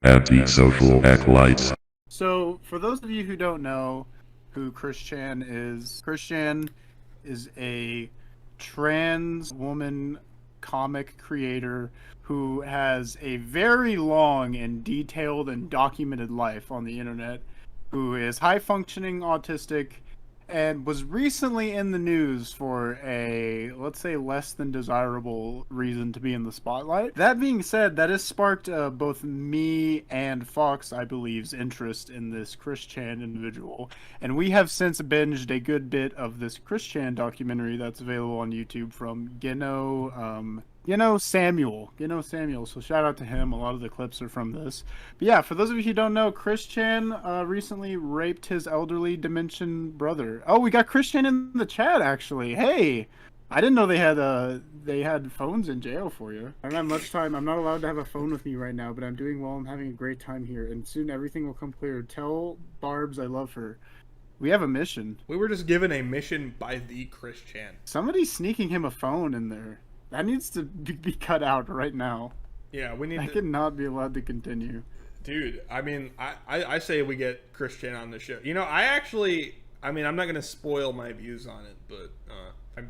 Antisocial Acolytes. So, for those of you who don't know who Chris Chan is a trans woman comic creator who has a very long and detailed and documented life on the internet, who is high functioning autistic and was recently in the news for a, let's say, less than desirable reason to be in the spotlight. That being said, that has sparked both me and Fox, I believe's interest in this Chris Chan individual. And we have since binged a good bit of this Chris Chan documentary that's available on YouTube from Samuel. So shout out to him. A lot of the clips are from this. But yeah, for those of you who don't know, Chris Chan recently raped his elderly dementia brother. Oh, we got Chris Chan in the chat actually. Hey, I didn't know they had phones in jail for you. I don't have much time. I'm not allowed to have a phone with me right now, but I'm doing well. I'm having a great time here, and soon everything will come clear. Tell Barb's I love her. We have a mission. We were just given a mission by the Chris Chan. Somebody's sneaking him a phone in there. That needs to be cut out right now. Yeah, we need that cannot be allowed to continue. Dude, I mean, I say we get Chris Chan on the show. You know, I'm not going to spoil my views on it, but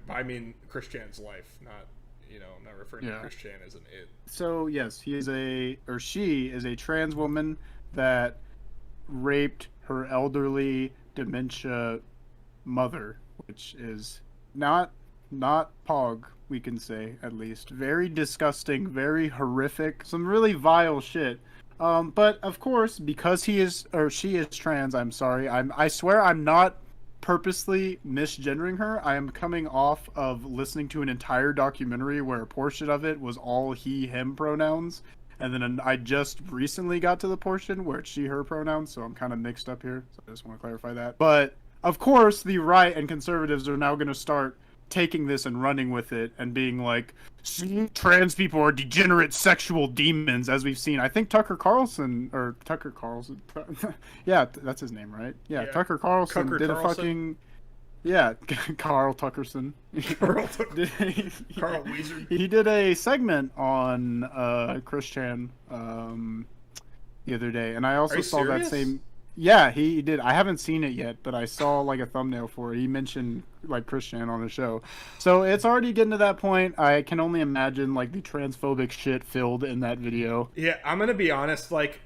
I mean Chris Chan's life, I'm not referring to Chris Chan as an it. So, yes, she is a trans woman that raped her elderly dementia mother, which is not Pog, we can say, at least. Very disgusting, very horrific, some really vile shit. But of course, because she is trans, I swear I'm not purposely misgendering her. I am coming off of listening to an entire documentary where a portion of it was all he, him pronouns. And then I just recently got to the portion where it's she, her pronouns, so I'm kind of mixed up here. So I just want to clarify that. But of course, the right and conservatives are now going to start taking this and running with it and being like, trans people are degenerate sexual demons, as we've seen. I think Tucker Carlson, yeah, that's his name, right? Yeah, Tucker Carlson did a fucking, Carl Tuckerson. Carl Weezer. He did a segment on Chris Chan the other day, and I also saw that same. Yeah, he did. I haven't seen it yet, but I saw like a thumbnail for it. He mentioned like Chris Chan on the show. So it's already getting to that point. I can only imagine like the transphobic shit filled in that video. Yeah, I'm going to be honest, like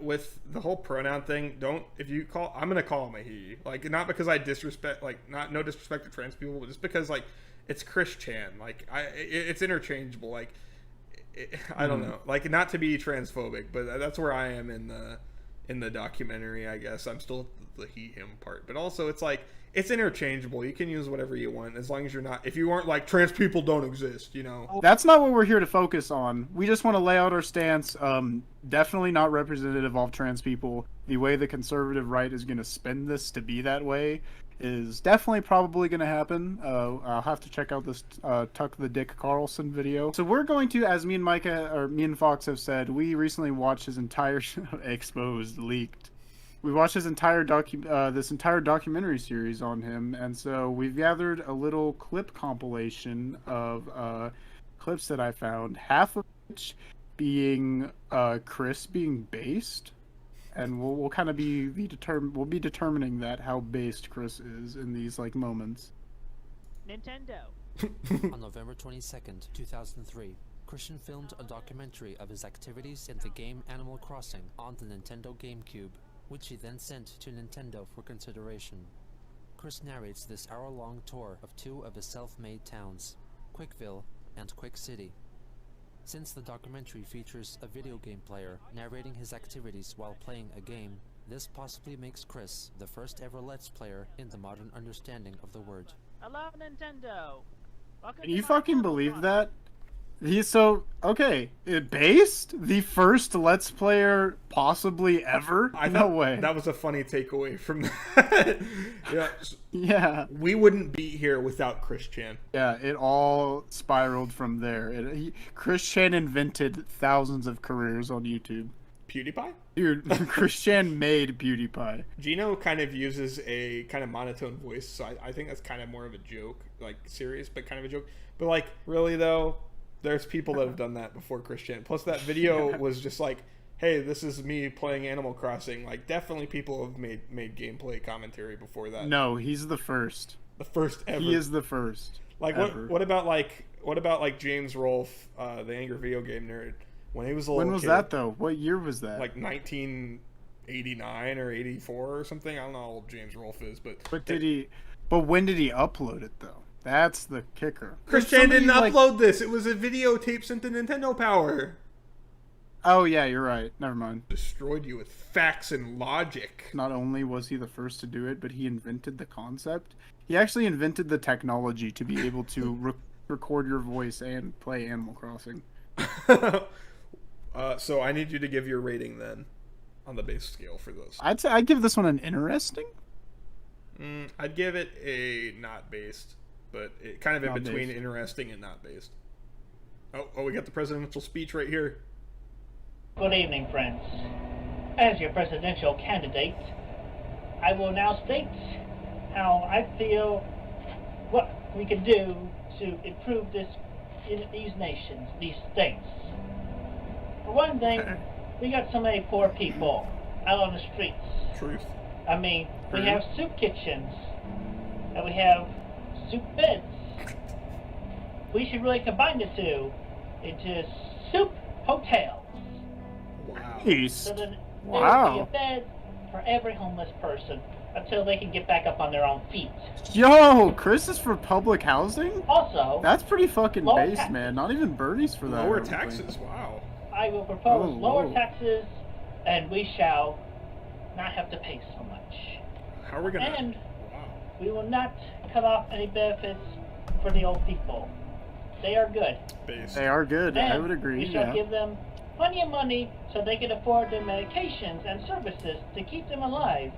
with the whole pronoun thing, I'm going to call him a he. Like, not because I disrespect, like, no disrespect to trans people, but just because like it's Chris Chan. Like, it's interchangeable. Like, I don't know. Like, not to be transphobic, but that's where I am in the documentary, I guess. I'm still the he, him part. But also, it's like, it's interchangeable. You can use whatever you want, as long as if you aren't like, trans people don't exist, you know? That's not what we're here to focus on. We just want to lay out our stance. Definitely not representative of trans people. The way the conservative right is going to spin this to be that way is definitely probably going to happen. I'll have to check out this Tuck the Dick Carlson video. So we're going to, as me and Fox have said, we recently watched his entire exposed, leaked. We watched his entire documentary series on him, and so we've gathered a little clip compilation of clips that I found, half of which being Chris being based. And we'll kind of be determining that how based Chris is in these like moments. Nintendo. On November 22nd, 2003, Christian filmed a documentary of his activities in the game Animal Crossing on the Nintendo GameCube, which he then sent to Nintendo for consideration. Chris narrates this hour-long tour of two of his self-made towns, Quickville and Quick City. Since the documentary features a video game player narrating his activities while playing a game, this possibly makes Chris the first ever Let's Player in the modern understanding of the word. Hello, Nintendo. Can you fucking believe that? Based the first Let's Player possibly ever? No way. That was a funny takeaway from that. Yeah. We wouldn't be here without Chris Chan. Yeah, it all spiraled from there. Chris Chan invented thousands of careers on YouTube. PewDiePie? Dude, Chris Chan made PewDiePie. Gino kind of uses a kind of monotone voice, so I think that's kind of more of a joke. Like, serious, but kind of a joke. But, like, really, though, there's people that have done that before Chris Chan. Plus, that video was just, like, hey, this is me playing Animal Crossing. Like, definitely people have made gameplay commentary before that. No, he's the first. The first ever. He is the first. Like, ever. what about like James Rolfe, the angry video game nerd, when he was a little When was kid, that though? What year was that? like 1989 or 84 or something? I don't know how old James Rolfe is, but But when did he upload it though? That's the kicker. Chris Chan didn't upload this. It was a videotape sent to Nintendo Power. Oh yeah, you're right. Never mind. Destroyed you with facts and logic. Not only was he the first to do it, but he invented the concept. He actually invented the technology to be able to record your voice and play Animal Crossing. So I need you to give your rating then, on the base scale for those. I'd give this one an interesting. I'd give it a not based, but it kind of in Not between based. interesting and not based. Oh, we got the presidential speech right here. Good evening, friends. As your presidential candidate, I will now state how I feel what we can do to improve these nations, these states. For one thing, we got so many poor people out on the streets. Truth. I mean, we have soup kitchens, and we have soup beds. We should really combine the two into soup hotels. Wow. So that there will be Wow. a bed for every homeless person until they can get back up on their own feet. Yo, Chris is for public housing? Also, That's pretty fucking Lower base, taxes. man. Not even Bernie's for that. I Lower don't think. taxes. Wow. I will propose Oh, lower whoa. taxes, and we shall not have to pay so much. How are we gonna? And Wow. we will not cut off any benefits for the old people. They are good. Based. They are good. And I would agree. we shall Yeah. give them plenty of money so they can afford their medications and services to keep them alive.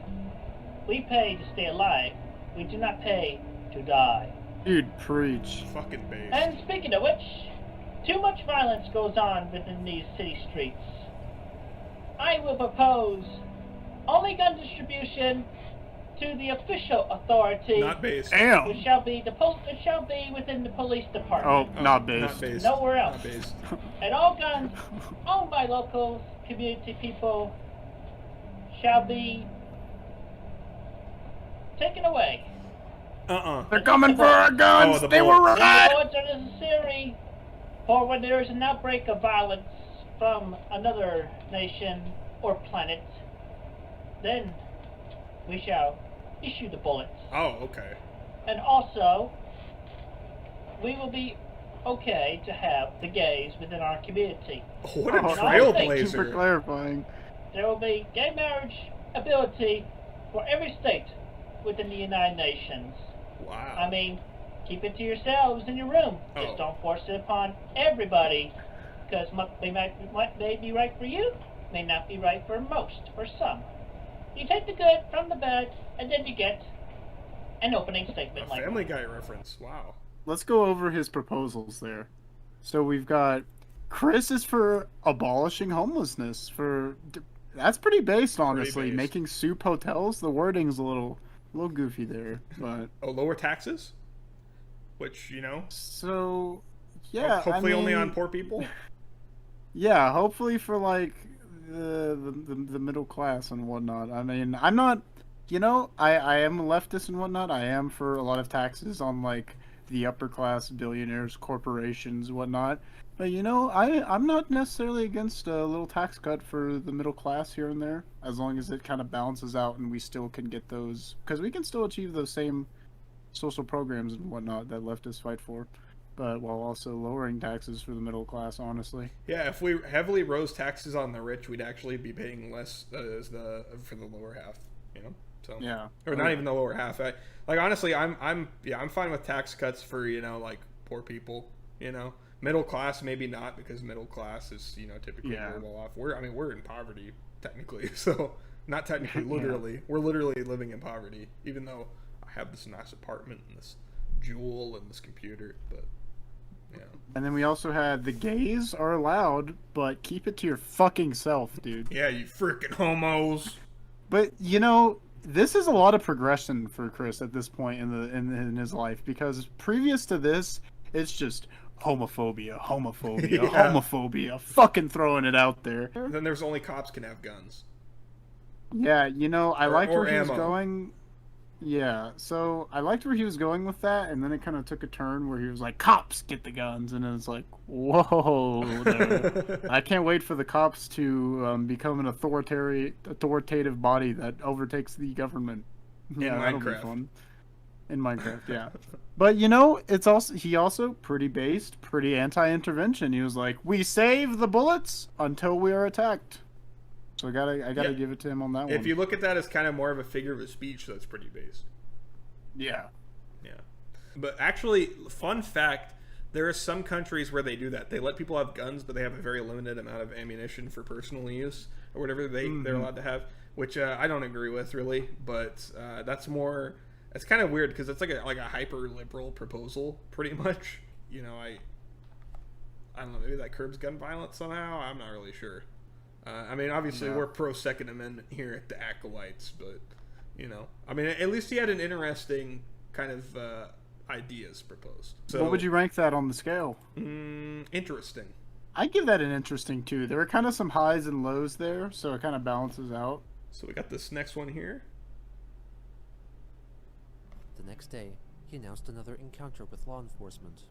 We pay to stay alive. We do not pay to die. Dude, preach. Fucking based. And speaking of which, too much violence goes on within these city streets. I will propose only gun distribution to the official authority, Not based. which Damn. shall be within the police Oh, department. not based. Not based. Nowhere Not else. based. And all guns owned by local community people shall be taken away. They're coming for our guns. Oh, the they were bullets. right. The bullets are necessary for when there is an outbreak of violence from another nation or planet. Then we shall issue the bullets. Oh, okay. And also, we will be okay to have the gays within our community. What a Oh, thank you for trailblazer. clarifying. There will be gay marriage ability for every state within the United Nations. Wow. I mean, keep it to yourselves in your room. Oh. Just don't force it upon everybody, because what may be right for you may not be right for most or some. You take the good from the bad, and then you get an opening statement A like Family Guy reference. Wow. Let's go over his proposals there. So we've got Chris is for abolishing homelessness. That's pretty based, honestly. based. Making soup hotels. The wording's a little goofy there, but Oh, lower taxes? Which, you know, so yeah. hopefully I only mean, on poor people. Yeah, hopefully for like the middle class and whatnot. I mean, I'm not, I am a leftist and whatnot. I am for a lot of taxes on like the upper class billionaires, corporations, whatnot. But I'm not necessarily against a little tax cut for the middle class here and there, as long as it kind of balances out and we still can get those, because we can still achieve those same social programs and whatnot that leftists fight for, but while also lowering taxes for the middle class, honestly. Yeah, if we heavily rose taxes on the rich, we'd actually be paying less for the lower half, you know? So Yeah. or not even the lower half. Honestly, I'm fine with tax cuts for, like poor people, Middle class maybe not, because middle class is, typically Yeah. very well off. We're in poverty technically. So not technically, literally. We're literally living in poverty, even though I have this nice apartment and this jewel and this computer, but yeah. And then we also had the gays are allowed, but keep it to your fucking self, dude. Yeah, you freaking homos. But this is a lot of progression for Chris at this point in his life, because previous to this, it's just, homophobia, Yeah. homophobia, fucking throwing it out there. Then there's only cops can have guns. Yeah, you know, I liked or where he was ammo. going. Yeah, so I liked where he was going with that, and then it kind of took a turn where he was like, "Cops, get the guns," and it's like, "Whoa!" I can't wait for the cops to become an authoritative body that overtakes the government. Yeah, that'll be Minecraft. fun. In Minecraft, yeah. But you know, he also pretty based, pretty anti-intervention. He was like, "We save the bullets until we are attacked." So I gotta give it to him on that one. If you look at that as kind of more of a figure of a speech, that's pretty based. Yeah. Yeah. But actually, fun fact, there are some countries where they do that. They let people have guns, but they have a very limited amount of ammunition for personal use or whatever they're allowed to have, which I don't agree with really, but that's kind of weird because it's like a hyper liberal proposal pretty much. You know, I don't know, maybe that curbs gun violence somehow. I'm not really sure. I mean, obviously we're pro Second Amendment here at the Acolytes, but you know, I mean, at least he had an interesting kind of ideas proposed. So, what would you rank that on the scale? Interesting. I give that an interesting too. There are kind of some highs and lows there, so it kind of balances out. So we got this next one here. The next day, he announced another encounter with law enforcement.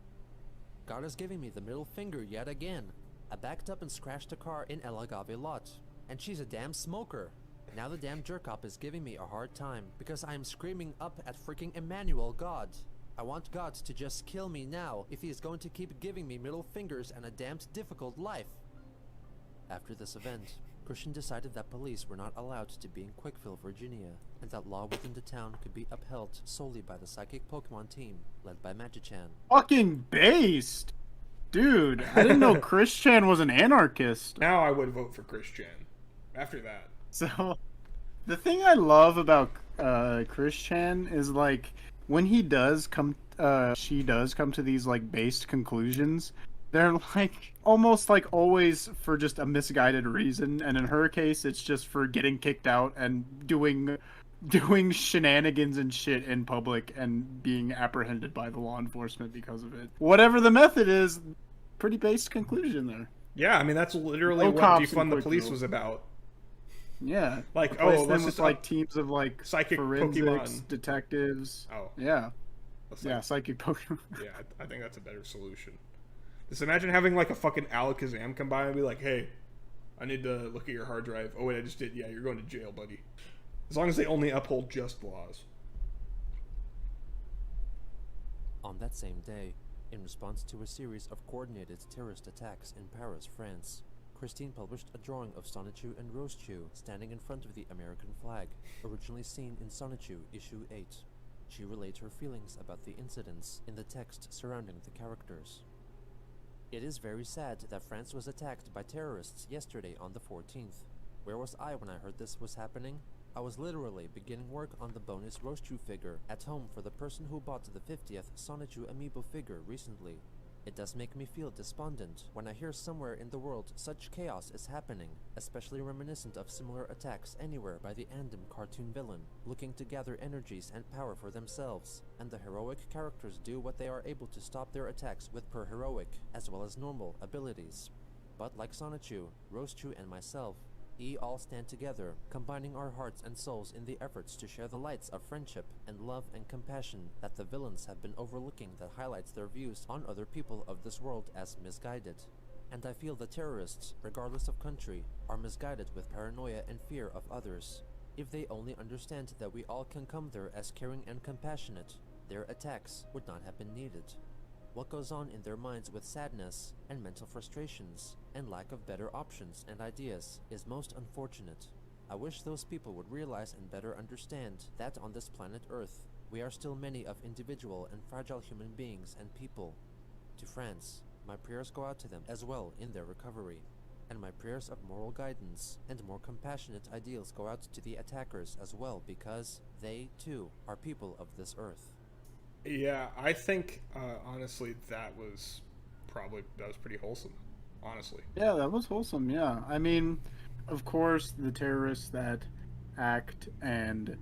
God is giving me the middle finger yet again. I backed up and scratched a car in El Agave lot. And she's a damn smoker. Now the damn jerk-op is giving me a hard time because I am screaming up at freaking Emmanuel God. I want God to just kill me now if he is going to keep giving me middle fingers and a damned difficult life. After this event, Christian decided that police were not allowed to be in Quickville, Virginia, and that law within the town could be upheld solely by the psychic Pokemon team led by Magichan. Fucking based! Dude, I didn't know Chris Chan was an anarchist. Now I would vote for Chris Chan. After that. So, the thing I love about Chris Chan is like when she does come to these like based conclusions, they're like almost like always for just a misguided reason, and in her case, it's just for getting kicked out and doing shenanigans and shit in public and being apprehended by the law enforcement because of it. Whatever the method is, pretty based conclusion there. Yeah, I mean that's literally No what cops defund in the police Quickville. was about. Yeah. Like, Replace oh, them let's with just like teams of like psychic forensics, Pokemon. detectives. Oh, Yeah. that's Yeah, psychic Pokemon. yeah. I think that's a better solution. Just imagine having like a fucking Alakazam come by and be like, "Hey, I need to look at your hard drive." Oh wait, I just did. Yeah, you're going to jail, buddy. As long as they only uphold just laws. On that same day, in response to a series of coordinated terrorist attacks in Paris, France, Christine published a drawing of Sonichu and Rosechu standing in front of the American flag, originally seen in Sonichu issue 8. She relayed her feelings about the incidents in the text surrounding the characters. It is very sad that France was attacked by terrorists yesterday on the 14th. Where was I when I heard this was happening? I was literally beginning work on the bonus Rosechu figure at home for the person who bought the 50th Sonichu amiibo figure recently. It does make me feel despondent when I hear somewhere in the world such chaos is happening, especially reminiscent of similar attacks anywhere by the Andom cartoon villain, looking to gather energies and power for themselves, and the heroic characters do what they are able to stop their attacks with per-heroic, as well as normal, abilities. But like Sonichu, Rosechu, and myself, all stand together, combining our hearts and souls in the efforts to share the lights of friendship and love and compassion that the villains have been overlooking that highlights their views on other people of this world as misguided. And I feel the terrorists, regardless of country, are misguided with paranoia and fear of others. If they only understand that we all can come there as caring and compassionate, their attacks would not have been needed. What goes on in their minds with sadness and mental frustrations and lack of better options and ideas is most unfortunate. I wish those people would realize and better understand that on this planet Earth, we are still many of individual and fragile human beings and people. To France, my prayers go out to them as well in their recovery, and my prayers of moral guidance and more compassionate ideals go out to the attackers as well because they, too, are people of this Earth. Yeah, I think honestly that was pretty wholesome. Honestly. Yeah, that was wholesome. Yeah, I mean, of course, the terrorists that act and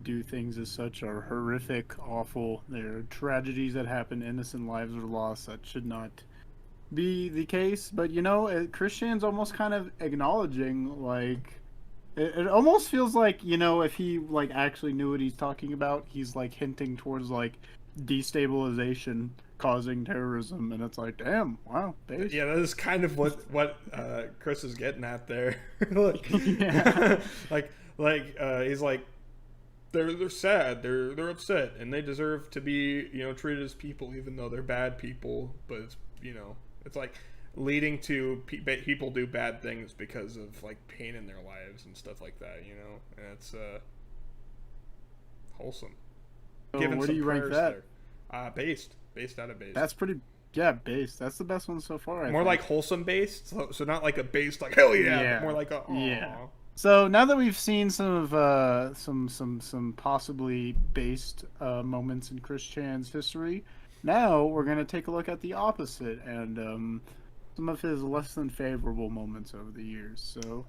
do things as such are horrific, awful. There are tragedies that happen, innocent lives are lost that should not be the case. But Chris Chan's almost kind of acknowledging, like, it almost feels like, if he like actually knew what he's talking about, he's like hinting towards like destabilization causing terrorism, and it's like, damn, wow, base. Yeah, that is kind of what Chris is getting at there. Like, Yeah. he's like, they're sad, they're upset, and they deserve to be treated as people, even though they're bad people. But it's it's like leading to people do bad things because of like pain in their lives and stuff like that. And it's wholesome. So Given where some do you rank prayers that? There. Based out of base. That's pretty. Yeah, base. That's the best one so far. I More think. like wholesome based, so not like a based like hell yeah, Yeah. but more like a aw. Yeah. So now that we've seen some of some possibly based moments in Chris Chan's history, now we're gonna take a look at the opposite and some of his less than favorable moments over the years. So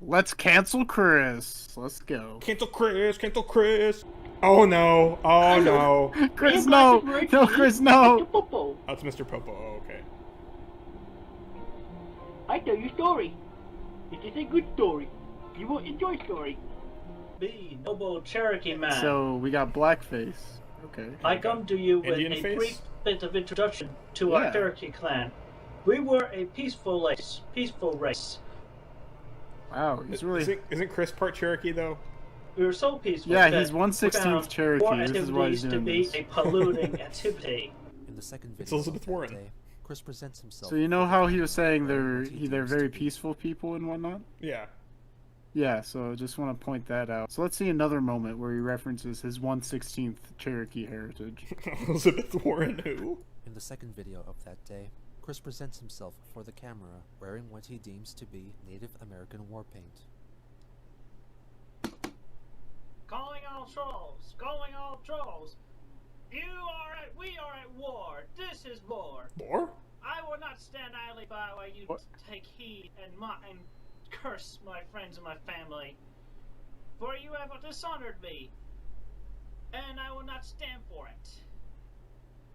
let's cancel Chris. Let's go. Cancel Chris. Oh no. Chris, no, Chris, no. Popo. That's Mr. Popo. Oh, okay. I tell you a story. It is a good story. You will enjoy story. Be noble Cherokee man. So we got blackface. Okay. I come to you with Indian a face? brief bit of introduction to Yeah. our Cherokee clan. We were a peaceful race. Wow, he's really. Isn't Chris part Cherokee though? We were so peaceful. Yeah, that he's 1/16th we found Cherokee. war This is why he's activities to doing be this. a polluting activity. In the second It's video Elizabeth of that Warren. day, Chris presents himself. So you know how he was saying wearing what he they're deems very to be peaceful people and whatnot? Yeah. Yeah, so just want to point that out. So let's see another moment where he references his 1/16th Cherokee heritage. Elizabeth Warren who? In the second video of that day, Chris presents himself for the camera wearing what he deems to be Native American war paint. Calling all trolls! Calling all trolls! We are at war! This is war! More? I will not stand idly by while you What? take heed and curse my friends and my family. For you have dishonored me, and I will not stand for it.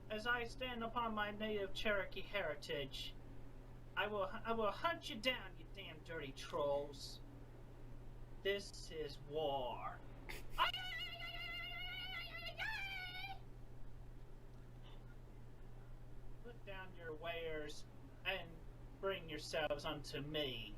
As I stand upon my native Cherokee heritage, I will hunt you down, you damn dirty trolls. This is war. Put down your wares and bring yourselves unto me.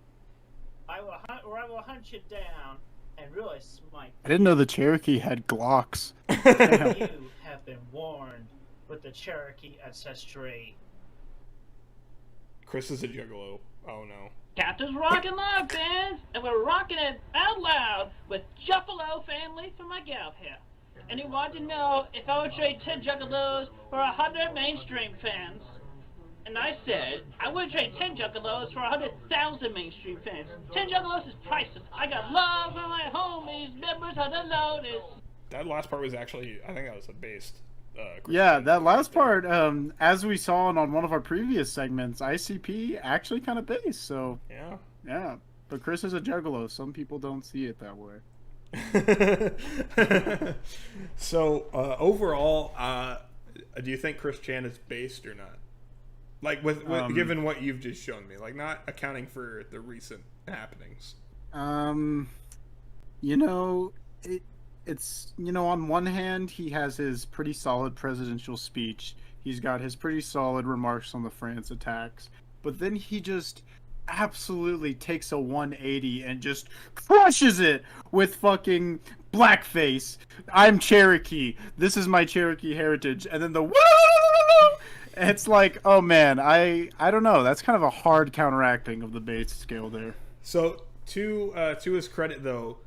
I will hunt you down and really smite I didn't know the Cherokee had Glocks. you. Have been warned with the Cherokee ancestry. Chris is a juggalo. Oh no. Captain's Rockin' Live, fans, and we're rocking it out loud with Juffalo family from my gal here. And he wanted to know if I would trade 10 Juggalos for 100 mainstream fans. And I said, I would trade 10 Juggalos for 100,000 mainstream fans. 10 Juggalos is priceless. I got love for my homies, members of the Lotus. That last part was actually, I think that was a based. Yeah, that last part, as we saw on one of our previous segments, ICP actually kind of based. So Yeah. but Chris is a juggalo. Some people don't see it that way. So overall, do you think Chris Chan is based or not? Like with given what you've just shown me, like not accounting for the recent happenings. It's on one hand he has his pretty solid presidential speech. He's got his pretty solid remarks on the France attacks, but then he just absolutely takes a 180 and just crushes it with fucking blackface. I'm Cherokee. This is my Cherokee heritage. And then the it's like, oh man, I don't know. That's kind of a hard counteracting of the base scale there. So to his credit though,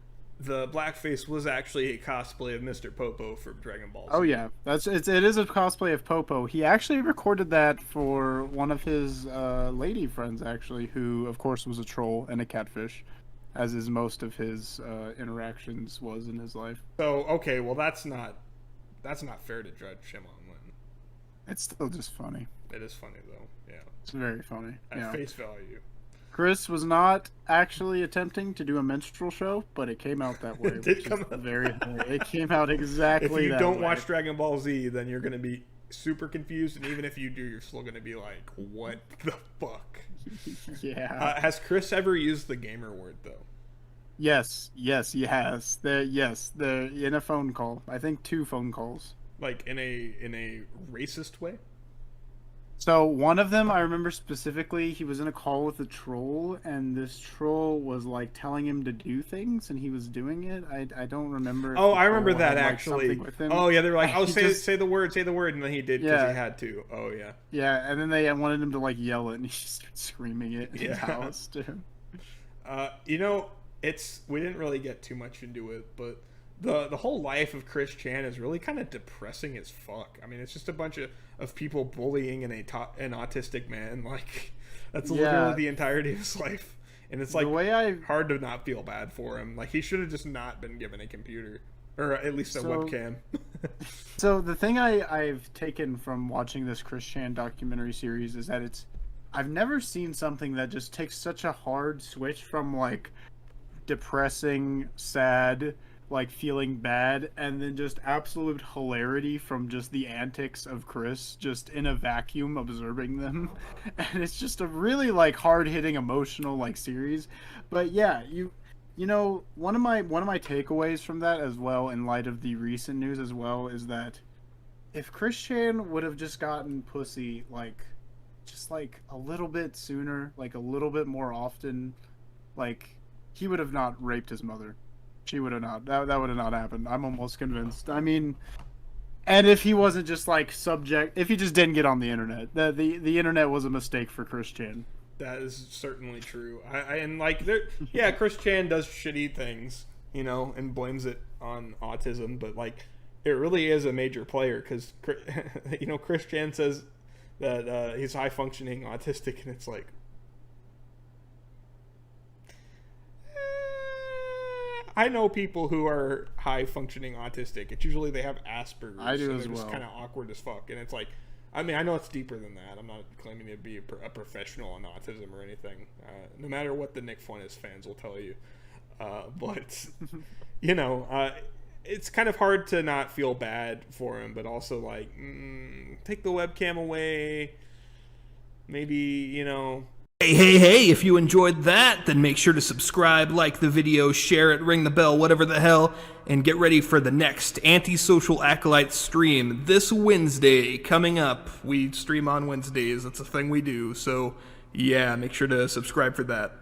the blackface was actually a cosplay of Mr. Popo from Dragon Ball Z. Oh yeah, it is a cosplay of Popo. He actually recorded that for one of his lady friends, actually, who of course was a troll and a catfish, as is most of his interactions was in his life. So okay, well that's not fair to judge him on when. It's still just funny. It is funny though, yeah. It's very funny. At Yeah. face value. Chris was not actually attempting to do a minstrel show, but it came out that way. It did which come is out. very. It came out exactly. If you that don't way. watch Dragon Ball Z, then you're gonna be super confused, and even if you do, you're still gonna be like, "What the fuck?" Yeah. Has Chris ever used the gamer word though? Yes, he has. In a phone call. I think 2 phone calls. Like in a racist way? So one of them, I remember specifically, he was in a call with a troll, and this troll was like telling him to do things, and he was doing it. I don't remember. Oh, if the I remember troll that had, like, actually. something with him. Oh yeah, they were like, "Oh, He say just- say the word, and then he did because Yeah. he had to. Oh yeah. Yeah, and then they wanted him to like yell it, and he started screaming it in his Yeah. house too. You know, we didn't really get too much into it, but the whole life of Chris Chan is really kind of depressing as fuck. I mean, it's just a bunch of people bullying an autistic man. Like, that's literally the entirety of his life. And it's like hard to not feel bad for him. Like, he should have just not been given a computer. Or at least a webcam. So the thing I've taken from watching this Chris Chan documentary series is that I've never seen something that just takes such a hard switch from like depressing, sad, like feeling bad, and then just absolute hilarity from just the antics of Chris just in a vacuum observing them. And it's just a really like hard-hitting emotional like series. But yeah, you know, one of my takeaways from that as well, in light of the recent news as well, is that if Chris Chan would have just gotten pussy like just like a little bit sooner, like a little bit more often, like he would have not raped his mother. She would have not. That would have not happened. I'm almost convinced. I mean, and if he wasn't just like if he just didn't get on the internet, the internet was a mistake for Chris Chan. That is certainly true. Chris Chan does shitty things, you know, and blames it on autism, but like, it really is a major player because, you know, Chris Chan says that he's high functioning autistic, and it's like, I know people who are high functioning autistic. It's usually they have Asperger's. I do and as they're just well. kind of awkward as fuck, and it's like, I mean, I know it's deeper than that. I'm not claiming to be a professional on autism or anything. No matter what the Nick Fuentes fans will tell you, but you know, it's kind of hard to not feel bad for him, but also like, take the webcam away. Maybe, you know. Hey, if you enjoyed that, then make sure to subscribe, like the video, share it, ring the bell, whatever the hell, and get ready for the next Antisocial Acolytes stream this Wednesday coming up. We stream on Wednesdays. That's a thing we do. So, yeah, make sure to subscribe for that.